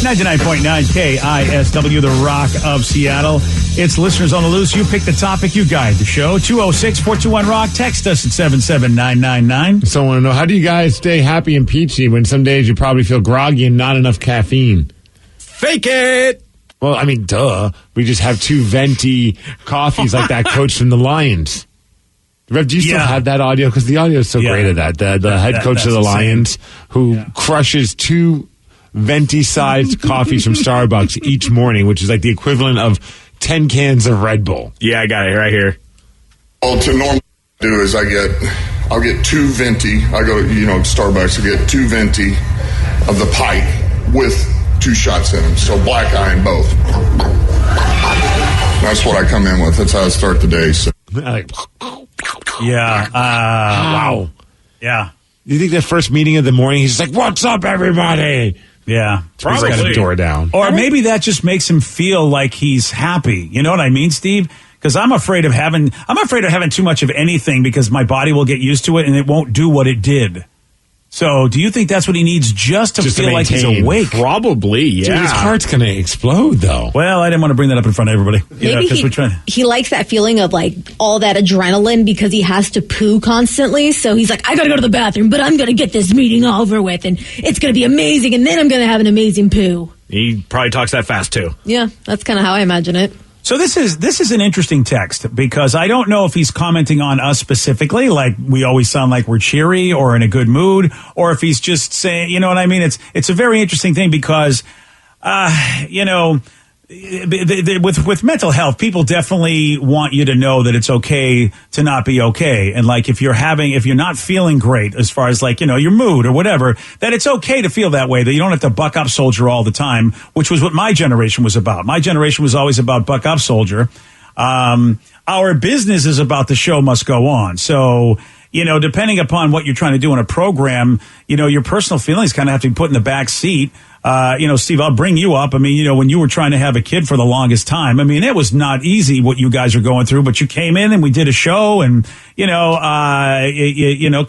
99.9 KISW, The Rock of Seattle. It's Listeners on the Loose. You pick the topic, you guide the show. 206-421-ROCK. Text us at 77999. So I want to know, how do you guys stay happy and peachy when some days you probably feel groggy and not enough caffeine? Fake it! Well, I mean, duh. We just have 2 venti coffees like that coach from the Lions. Rev, do you still have that audio? Because the audio is so great at that. The head coach of the Lions who crushes 2 venti-sized coffees from Starbucks each morning, which is like the equivalent of 10 cans of Red Bull. Yeah, I got it right here. Well, to normally do is I'll get 2 venti. I go to Starbucks. I get 2 venti of the pike with 2 shots in them. So black eye in both. That's what I come in with. That's how I start the day. So. Wow. Yeah. You think that first meeting of the morning, he's just like, "What's up, everybody?" Yeah. He's got a door down. Or maybe that just makes him feel like he's happy. You know what I mean, Steve? Because I'm afraid of having too much of anything because my body will get used to it and it won't do what it did. So, do you think that's what he needs just to feel like he's awake? Probably, yeah. Dude, his heart's going to explode, though. Well, I didn't want to bring that up in front of everybody. Maybe he likes that feeling of like all that adrenaline because he has to poo constantly. So he's like, I got to go to the bathroom, but I'm going to get this meeting over with and it's going to be amazing. And then I'm going to have an amazing poo. He probably talks that fast, too. Yeah, that's kind of how I imagine it. So this is an interesting text because I don't know if he's commenting on us specifically, like we always sound like we're cheery or in a good mood, or if he's just saying, you know what I mean? It's a very interesting thing because, with mental health, people definitely want you to know that it's okay to not be okay. And like if you're not feeling great as far as like, your mood or whatever, that it's okay to feel that way, that you don't have to buck up soldier all the time, which was what my generation was about. My generation was always about buck up soldier. Our business is about the show must go on. So, depending upon what you're trying to do in a program, your personal feelings kind of have to be put in the back seat. Steve, I'll bring you up. I mean, when you were trying to have a kid for the longest time, I mean, it was not easy what you guys are going through, but you came in and we did a show and,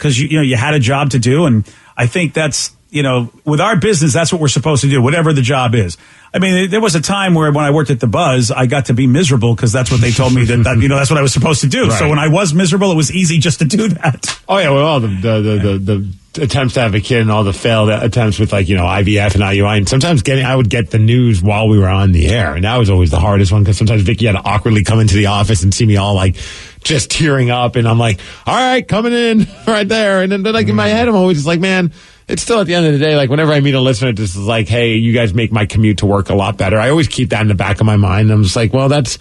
cause you had a job to do. And I think that's, with our business, that's what we're supposed to do, whatever the job is. I mean, there was a time where when I worked at the Buzz, I got to be miserable because that's what they told me that that's what I was supposed to do. Right. So when I was miserable, it was easy just to do that. Oh yeah, well, all the attempts to have a kid and all the failed attempts with IVF and IUI, and sometimes I would get the news while we were on the air, and that was always the hardest one because sometimes Vicky had to awkwardly come into the office and see me all like just tearing up, and I'm like, all right, coming in right there, and then like in my head, I'm always just like, man. It's still at the end of the day, like whenever I meet a listener, this is like, hey, you guys make my commute to work a lot better. I always keep that in the back of my mind. I'm just like, well, that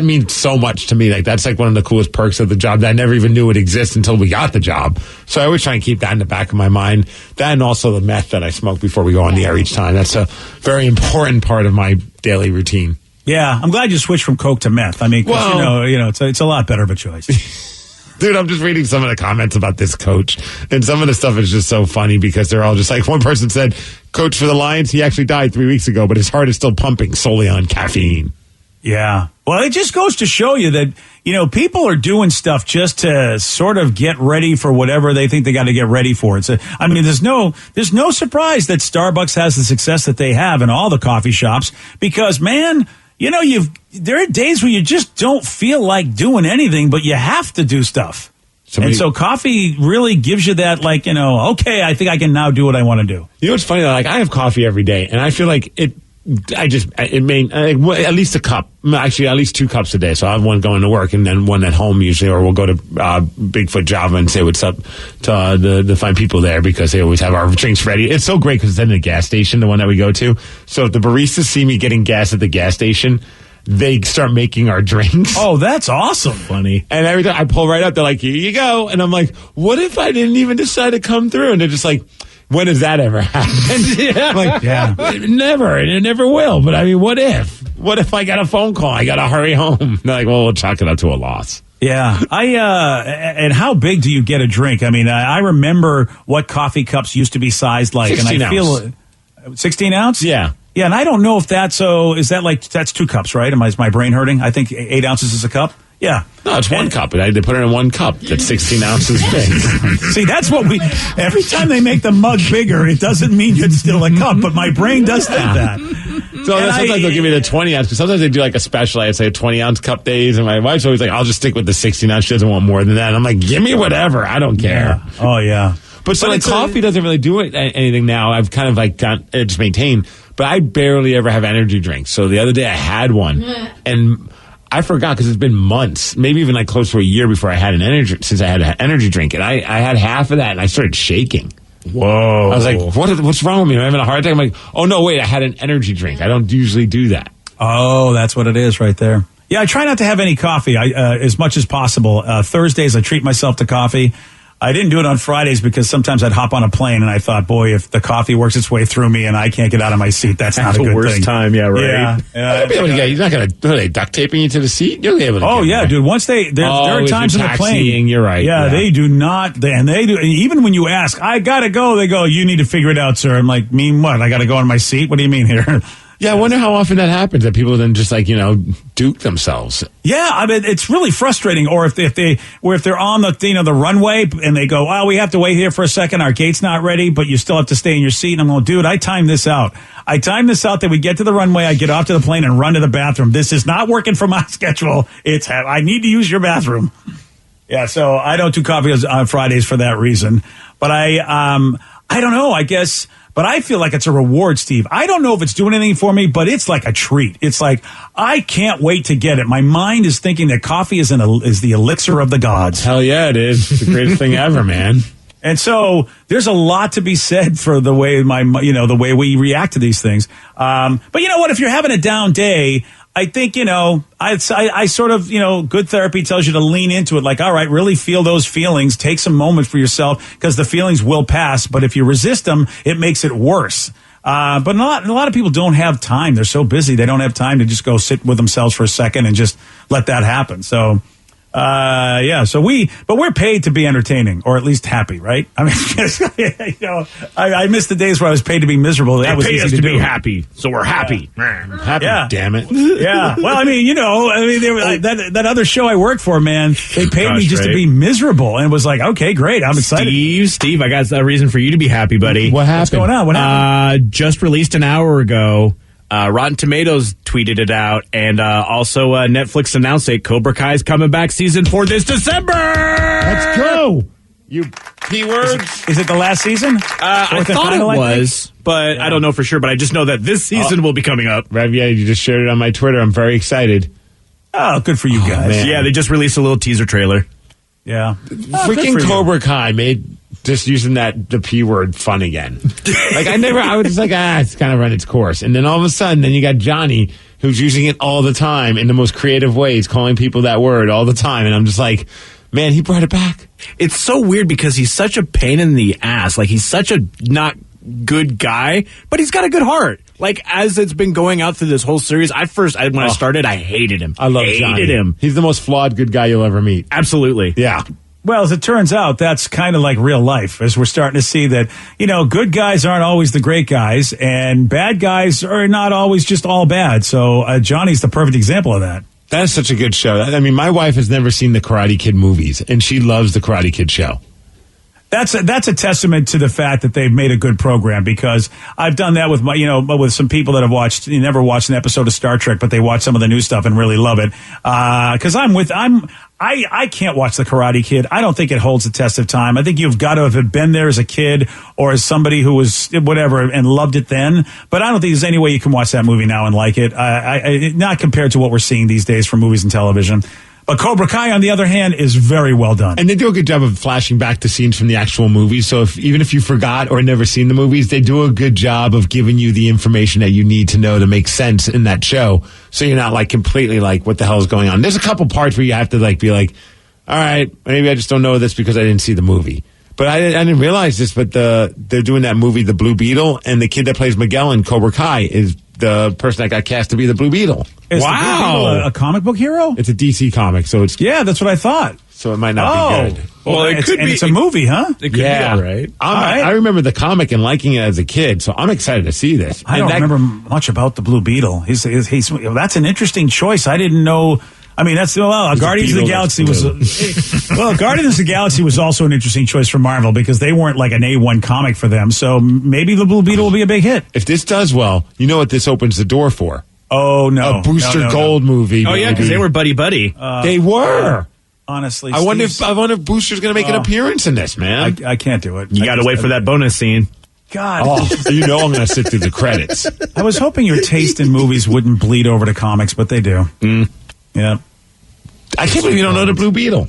means so much to me. Like that's like one of the coolest perks of the job that I never even knew would exist until we got the job. So I always try and keep that in the back of my mind. That and also the meth that I smoke before we go on the air each time. That's a very important part of my daily routine. Yeah, I'm glad you switched from Coke to meth. I mean, cause it's a lot better of a choice. Dude, I'm just reading some of the comments about this coach, and some of the stuff is just so funny because they're all just like, one person said, coach for the Lions, he actually died 3 weeks ago, but his heart is still pumping solely on caffeine. Yeah. Well, it just goes to show you that, people are doing stuff just to sort of get ready for whatever they think they got to get ready for. There's no surprise that Starbucks has the success that they have in all the coffee shops because, man, there are days where you just don't feel like doing anything, but you have to do stuff. And so coffee really gives you that, like, okay, I think I can now do what I want to do. You know what's funny? Like, I have coffee every day, and I feel like it at least a cup. Actually, at least 2 cups a day. So I have one going to work and then one at home usually, or we'll go to Bigfoot Java and say what's up to the fine people there because they always have our drinks ready. It's so great because it's in the gas station, the one that we go to. So if the baristas see me getting gas at the gas station, they start making our drinks. Oh, that's awesome. Funny. And every time I pull right up, they're like, here you go. And I'm like, what if I didn't even decide to come through? And they're just like, when has that ever happened? Yeah. Like, yeah. Never. And it never will. But I mean, what if? What if I got a phone call? I got to hurry home. They're like, well, we'll chalk it up to a loss. Yeah. And how big do you get a drink? I mean, I remember what coffee cups used to be sized like. 16 and I feel 16 ounce? Yeah. Yeah, and I don't know if that's is that like, that's 2 cups, right? Is my brain hurting? I think 8 ounces is a cup. Yeah. No, it's 1 cup. They put it in 1 cup. That's 16 ounces big. See, that's what every time they make the mug bigger, it doesn't mean it's still a cup, but my brain does think that. So sometimes they'll give me the 20 ounce, because sometimes they do like a special, I'd say a 20 ounce cup days, and my wife's always like, I'll just stick with the 16 ounce. She doesn't want more than that. I'm like, give me whatever. I don't care. Yeah. Oh, yeah. But like coffee doesn't really do anything now. I've kind of like just maintained, but I barely ever have energy drinks. So the other day I had one, and I forgot because it's been months, maybe even like close to a year before I had an energy drink, and I had half of that, and I started shaking. Whoa! I was like, what's wrong with me? Am I having a heart attack? I'm like, oh no, wait, I had an energy drink. I don't usually do that. Oh, that's what it is right there. Yeah, I try not to have any coffee as much as possible. Thursdays, I treat myself to coffee. I didn't do it on Fridays because sometimes I'd hop on a plane and I thought, boy, if the coffee works its way through me and I can't get out of my seat, that's not a good thing. The worst time, yeah, right? Yeah. You'll be able to get, you're not going to, are they duct taping you to the seat? You'll be able to get yeah, dude. Once there are times in the plane. You're right. Yeah, they do not, and they do, and even when you ask, I got to go, they go, you need to figure it out, sir. I'm like, mean what? I got to go on my seat? What do you mean here? Yeah, I wonder how often that happens, that people then just duke themselves. Yeah, I mean, it's really frustrating. Or if they're on the runway and they go, "Oh, we have to wait here for a second. Our gate's not ready, but you still have to stay in your seat." And I'm going, "Dude, I timed this out. That we get to the runway, I get off to the plane and run to the bathroom. This is not working for my schedule. I need to use your bathroom." Yeah, so I don't do coffee on Fridays for that reason. But I don't know. I guess. But I feel like it's a reward, Steve. I don't know if it's doing anything for me, but it's like a treat. It's like, I can't wait to get it. My mind is thinking that coffee is the elixir of the gods. Hell yeah, it is. It's the greatest thing ever, man. And so there's a lot to be said for the way the way we react to these things. But you know what? If you're having a down day, I think, I sort of, good therapy tells you to lean into it. Like, all right, really feel those feelings. Take some moment for yourself, because the feelings will pass. But if you resist them, it makes it worse. But a lot of people don't have time. They're so busy. They don't have time to just go sit with themselves for a second and just let that happen. So, but we're paid to be entertaining, or at least happy, right? I mean, I miss the days where I was paid to be miserable. That was easy to do. Be happy, so we're happy. Happy, damn it. Yeah. Well, I mean, they were, that other show I worked for, man, they paid me just to be miserable, and it was like, okay, great, I'm excited. Steve, I got a reason for you to be happy, buddy. What happened? What's going on? What happened? Just released an hour ago. Rotten Tomatoes tweeted it out, and also Netflix announced that Cobra Kai is coming back season 4 this December. Let's go. You P-words. Is it the last season? I thought it was, but I don't know for sure. But I just know that this season will be coming up. Rev, yeah, you just shared it on my Twitter. I'm very excited. Oh, good for you guys. Man. Yeah, they just released a little teaser trailer. Yeah. Freaking Cobra Kai made just using the P word fun again. I was just like, it's kind of run its course. And then all of a sudden, then you got Johnny, who's using it all the time in the most creative ways, calling people that word all the time. And I'm just like, man, he brought it back. It's so weird because he's such a pain in the ass. Like, he's such a not good guy, but he's got a good heart. Like, as it's been going out through this whole series, I started, I hated him. I hated him. He's the most flawed good guy you'll ever meet. Absolutely. Yeah. Well, as it turns out, that's kind of like real life, as we're starting to see that, good guys aren't always the great guys, and bad guys are not always just all bad. So Johnny's the perfect example of that. That is such a good show. I mean, my wife has never seen the Karate Kid movies, and she loves the Karate Kid show. That's a testament to the fact that they've made a good program, because I've done that with with some people that have never watched an episode of Star Trek, but they watch some of the new stuff and really love it. Because I can't watch the Karate Kid. I don't think it holds the test of time. I think you've got to have been there as a kid or as somebody who was whatever and loved it then. But I don't think there's any way you can watch that movie now and like it. Not compared to what we're seeing these days from movies and television. But Cobra Kai, on the other hand, is very well done. And they do a good job of flashing back to scenes from the actual movies. So even if you forgot or never seen the movies, they do a good job of giving you the information that you need to know to make sense in that show. So you're not completely what the hell is going on. There's a couple parts where you have to be like, all right, maybe I just don't know this because I didn't see the movie. But I didn't realize this, but they're doing that movie, The Blue Beetle, and the kid that plays Miguel in Cobra Kai is the person that got cast to be the Blue Beetle. Is the Blue Beetle a comic book hero? It's a DC comic, so it's... Yeah, that's what I thought. So it might not be good. Well, it could be. It's a movie, huh? It could be all right. I remember the comic and liking it as a kid, so I'm excited to see this. I don't remember much about the Blue Beetle. He's that's an interesting choice. I didn't know... I mean, Guardians of the Galaxy was... Guardians of the Galaxy was also an interesting choice for Marvel, because they weren't like an A1 comic for them, so maybe the Blue Beetle will be a big hit. If this does well, you know what this opens the door for? Oh, no. A Booster Gold movie. Oh, yeah, because they were buddy-buddy. They were. Honestly, I wonder if Booster's going to make an appearance in this, man. I can't do it. You got to wait for that bonus scene. God. Oh, I'm going to sit through the credits. I was hoping your taste in movies wouldn't bleed over to comics, but they do. Yeah. I can't believe you don't know the Blue Beetle.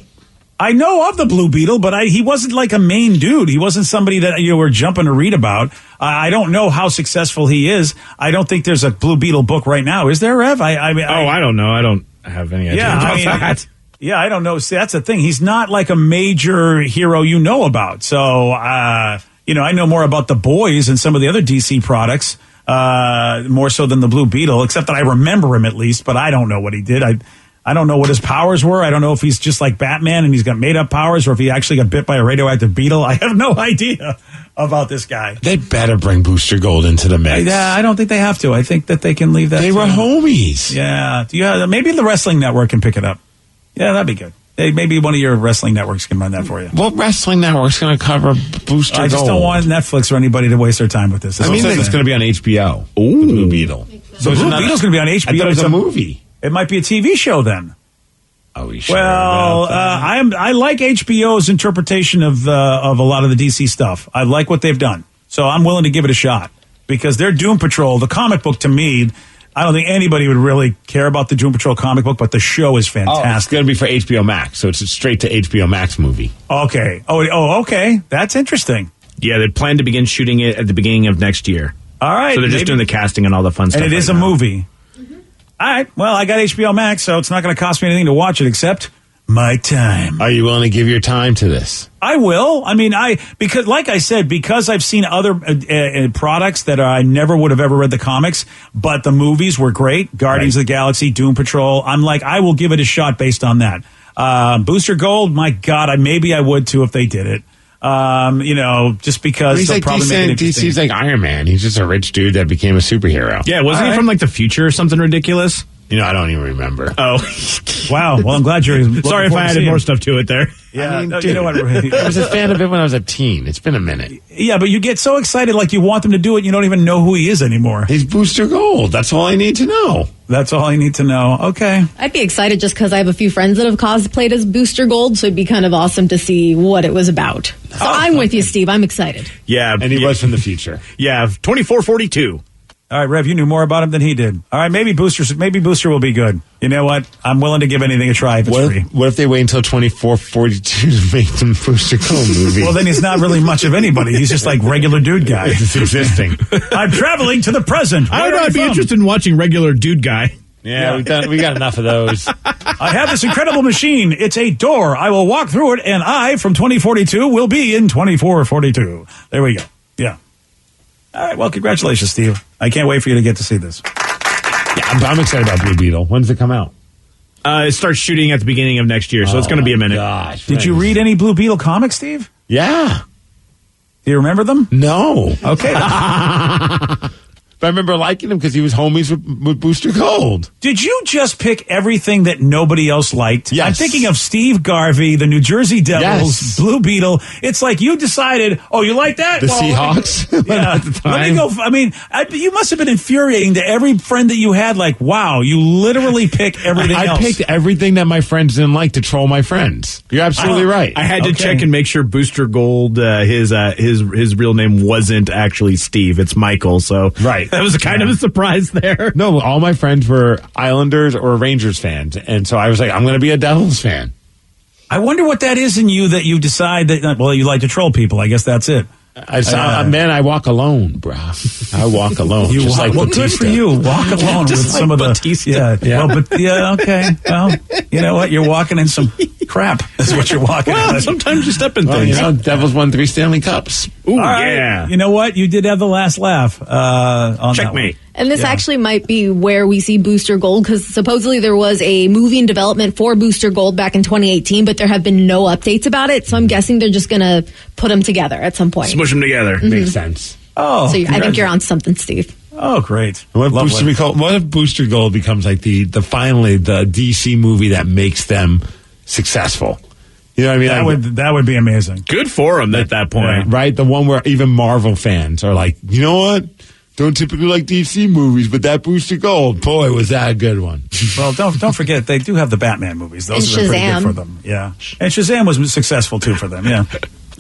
I know of the Blue Beetle, but he wasn't like a main dude. He wasn't somebody that you were jumping to read about. I don't know how successful he is. I don't think there's a Blue Beetle book right now. Is there, Rev? I don't know. I don't have any idea about that. Yeah, I don't know. See, that's the thing. He's not like a major hero you know about. So, I know more about The Boys and some of the other DC products, more so than the Blue Beetle, except that I remember him at least, but I don't know what he did. I don't know what his powers were. I don't know if he's just like Batman and he's got made-up powers or if he actually got bit by a radioactive beetle. I have no idea about this guy. They better bring Booster Gold into the mix. Yeah, I don't think they have to. I think that they can leave that. They were homies. Yeah. Maybe the Wrestling Network can pick it up. Yeah, that'd be good. Maybe one of your wrestling networks can run that for you. What wrestling network's going to cover Booster Gold? I just don't want Netflix or anybody to waste their time with this. I mean, it's going to be on HBO. Ooh. The Blue Beetle. So Blue Beetle's going to be on HBO. I thought it was a movie. It might be a TV show then. Are we sure? Well, I like HBO's interpretation of a lot of the DC stuff. I like what they've done, so I'm willing to give it a shot because their Doom Patrol, the comic book, to me, I don't think anybody would really care about the Doom Patrol comic book, but the show is fantastic. Oh, it's going to be for HBO Max, so it's a straight to HBO Max movie. Okay. Oh, okay. That's interesting. Yeah, they plan to begin shooting it at the beginning of next year. All right. So they're just doing the casting and all the fun stuff. And it is a movie. All right. Well, I got HBO Max, so it's not going to cost me anything to watch it except my time. Are you willing to give your time to this? I will. I mean, because like I said, because I've seen other products that I never would have ever read the comics, but the movies were great. Guardians of the Galaxy, Doom Patrol. I'm like, I will give it a shot based on that. Booster Gold, my God, maybe I would too if they did it. Just because he's like probably make it DC's like Iron Man. He's just a rich dude that became a superhero. Yeah, wasn't he from like the future or something ridiculous? I don't even remember. Oh, wow. Well, I'm glad you're. Sorry if I added more stuff to it there. Yeah, I mean, you know what? I was a fan of it when I was a teen. It's been a minute. Yeah, but you get so excited, like you want them to do it, you don't even know who he is anymore. He's Booster Gold. That's all I need to know. That's all I need to know. Okay. I'd be excited just because I have a few friends that have cosplayed as Booster Gold, so it'd be kind of awesome to see what it was about. So I'm with you, Steve. I'm excited. Yeah, and he was from the future. Yeah, 2442. All right, Rev, you knew more about him than he did. All right, maybe Booster will be good. You know what? I'm willing to give anything a try if it's free. What if they wait until 2442 to make them Booster Gold movie? Well, then he's not really much of anybody. He's just like regular dude guy. It's existing. I'm traveling to the present. I don't know. I'd be interested in watching regular dude guy. Yeah, we got enough of those. I have this incredible machine. It's a door. I will walk through it, and I, from 2042, will be in 2442. There we go. Yeah. All right. Well, congratulations, Steve. I can't wait for you to get to see this. Yeah, I'm excited about Blue Beetle. When does it come out? It starts shooting at the beginning of next year, so it's going to be a minute. Gosh, did you read any Blue Beetle comics, Steve? Yeah. Do you remember them? No. Okay. But I remember liking him because he was homies with Booster Gold. Did you just pick everything that nobody else liked? Yes. I'm thinking of Steve Garvey, the New Jersey Devils, Yes. Blue Beetle. It's like you decided, oh, you like that? The Seahawks? Yeah. At the time. Let me go. I mean, you must have been infuriating to every friend that you had. Like, wow, you literally pick everything else. I picked everything that my friends didn't like to troll my friends. You're absolutely right. I had to check and make sure Booster Gold, his real name wasn't actually Steve. It's Michael. So Right. that was kind of a surprise there. No, all my friends were Islanders or Rangers fans. And so I was like, I'm going to be a Devils fan. I wonder what that is in you that you decide that, well, you like to troll people. I guess that's it. Man, I walk alone, bro. I walk alone. You just walk, like well, good for you. Walk alone with Just like some of Batista. the. Yeah. Well, but yeah, okay. Well, you know what? You're walking in some crap. Is what you're walking Well, in. sometimes you step in Well, things. Devils won 3 Stanley Cups. Ooh, All right. yeah. You know what? You did have the last laugh. On Checkmate. And this actually might be where we see Booster Gold, because supposedly there was a movie in development for Booster Gold back in 2018, but there have been no updates about it. So I'm guessing they're just going to put them together at some point. Smush them together. Makes sense. Oh, So I think you're on something, Steve. Oh, great. What Lovely. if Booster Gold becomes like the finally the DC movie that makes them successful? You know what I mean? That would be amazing. Good for him at that point. Right? The one where even Marvel fans are like, you know what? Don't typically like DC movies, but that Booster Gold, boy, was that a good one. Well, don't forget they do have the Batman movies. Those And are pretty Shazam. good for them. Yeah, and Shazam was successful too for them. Yeah.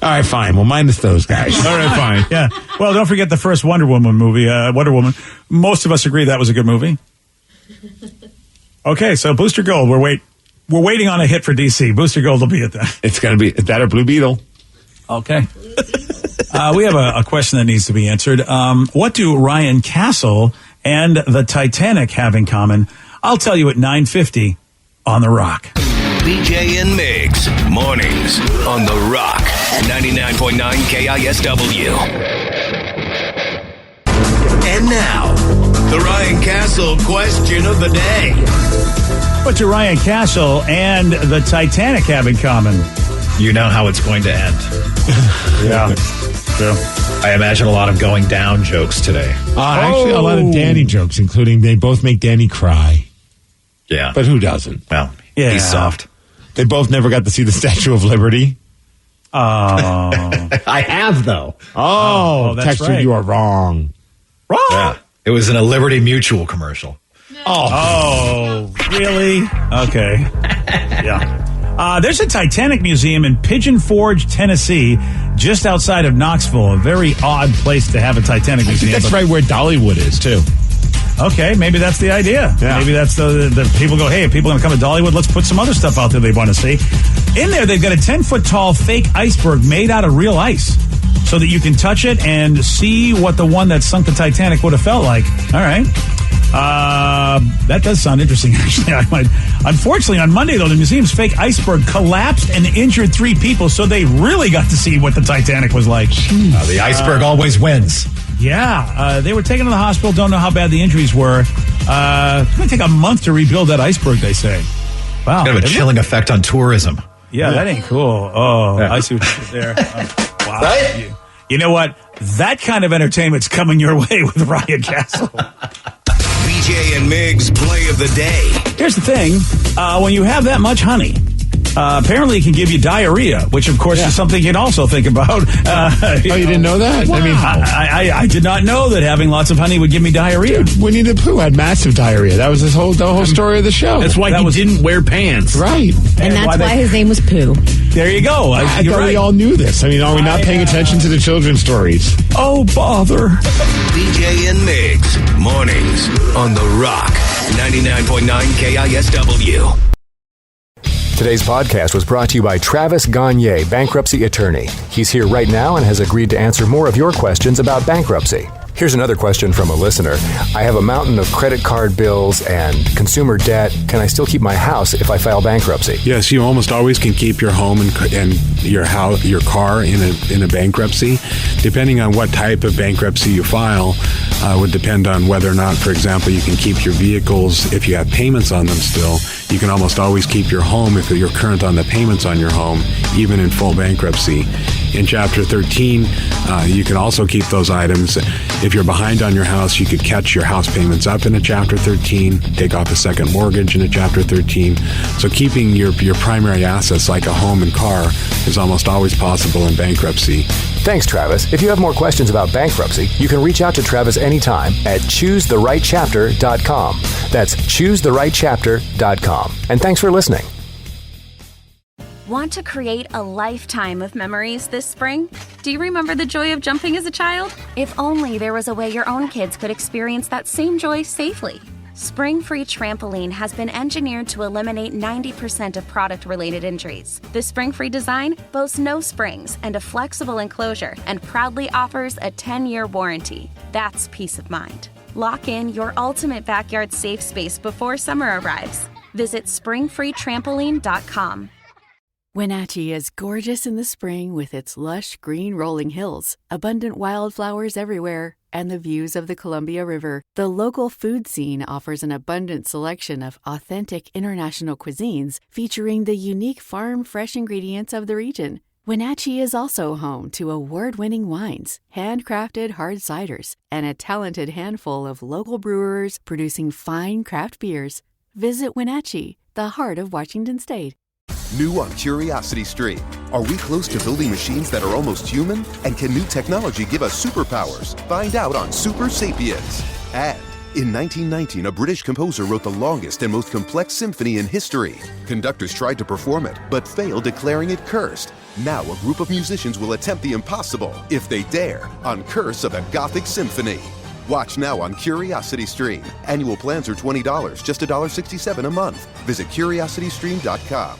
All right, fine. Well, minus those guys. All right, fine. Yeah. Well, don't forget the first Wonder Woman movie. Wonder Woman. Most of us agree that was a good movie. Okay, so Booster Gold. We're waiting on a hit for DC. Booster Gold will be at that. It's going to be that or Blue Beetle. Okay. We have a question that needs to be answered. What do Ryan Castle and the Titanic have in common? I'll tell you at 9:50 on The Rock. BJ and Migs, mornings on The Rock, 99.9 KISW. And now, the Ryan Castle question of the day. What do Ryan Castle and the Titanic have in common? You know how it's going to end. Yeah, true. I imagine a lot of going down jokes today. Actually, a lot of Danny jokes, including they both make Danny cry. Yeah. But who doesn't? Well, Yeah. he's soft. They both never got to see the Statue of Liberty. Oh, I have, though. Oh, that's Texture, right. you are wrong. wrong. Yeah. It was in a Liberty Mutual commercial. Oh, really? Okay. Yeah. There's a Titanic museum in Pigeon Forge, Tennessee, just outside of Knoxville. A very odd place to have a Titanic museum. That's right where Dollywood is, too. Okay, maybe that's the idea. Yeah. Maybe that's the people go, hey, if people are going to come to Dollywood, let's put some other stuff out there they want to see. In there, they've got a 10-foot tall fake iceberg made out of real ice so that you can touch it and see what the one that sunk the Titanic would have felt like. All right. That does sound interesting, actually. Unfortunately, on Monday, though, the museum's fake iceberg collapsed and injured 3 people, so they really got to see what the Titanic was like. The iceberg always wins. Yeah, they were taken to the hospital. Don't know how bad the injuries were. It's going to take a month to rebuild that iceberg, they say. Wow. Kind of a chilling effect on tourism. Yeah, that ain't cool. Oh, yeah. I see what you did there. Wow. Right? You know what? That kind of entertainment's coming your way with Ryan Castle. BJ and Migs play of the day. Here's the thing. When you have that much honey, apparently it can give you diarrhea, which, of course, is something you'd also think about. You didn't know that? Wow. I mean, I did not know that having lots of honey would give me diarrhea. Dude, Winnie the Pooh had massive diarrhea. That was the whole story of the show. That's why he didn't wear pants. Right. And that's why his name was Pooh. There you go. I You're thought we right. all knew this. I mean, are we not paying attention to the children's stories? Oh, bother. BJ and Migs, mornings on The Rock, 99.9 KISW. Today's podcast was brought to you by Travis Gagne, bankruptcy attorney. He's here right now and has agreed to answer more of your questions about bankruptcy. Here's another question from a listener. I have a mountain of credit card bills and consumer debt. Can I still keep my house if I file bankruptcy? Yes, you almost always can keep your home and your house, your car in a bankruptcy. Depending on what type of bankruptcy you file, would depend on whether or not, for example, you can keep your vehicles if you have payments on them still. You can almost always keep your home if you're current on the payments on your home, even in full bankruptcy. In Chapter 13, you can also keep those items. If you're behind on your house, you could catch your house payments up in a Chapter 13, take off a second mortgage in a Chapter 13. So keeping your primary assets like a home and car is almost always possible in bankruptcy. Thanks, Travis. If you have more questions about bankruptcy, you can reach out to Travis anytime at choosetherightchapter.com. That's choosetherightchapter.com. And thanks for listening. Want to create a lifetime of memories this spring? Do you remember the joy of jumping as a child? If only there was a way your own kids could experience that same joy safely. Spring Free Trampoline has been engineered to eliminate 90% of product-related injuries. The Spring Free design boasts no springs and a flexible enclosure and proudly offers a 10-year warranty. That's peace of mind. Lock in your ultimate backyard safe space before summer arrives. Visit springfreetrampoline.com. Wenatchee is gorgeous in the spring with its lush green rolling hills, abundant wildflowers everywhere, and the views of the Columbia River. The local food scene offers an abundant selection of authentic international cuisines featuring the unique farm-fresh ingredients of the region. Wenatchee is also home to award-winning wines, handcrafted hard ciders, and a talented handful of local brewers producing fine craft beers. Visit Wenatchee, the heart of Washington State. New on Curiosity Stream. Are we close to building machines that are almost human? And can new technology give us superpowers? Find out on Super Sapiens. And in 1919, a British composer wrote the longest and most complex symphony in history. Conductors tried to perform it, but failed, declaring it cursed. Now a group of musicians will attempt the impossible, if they dare, on Curse of a Gothic Symphony. Watch now on Curiosity Stream. Annual plans are $20, just $1.67 a month. Visit curiositystream.com.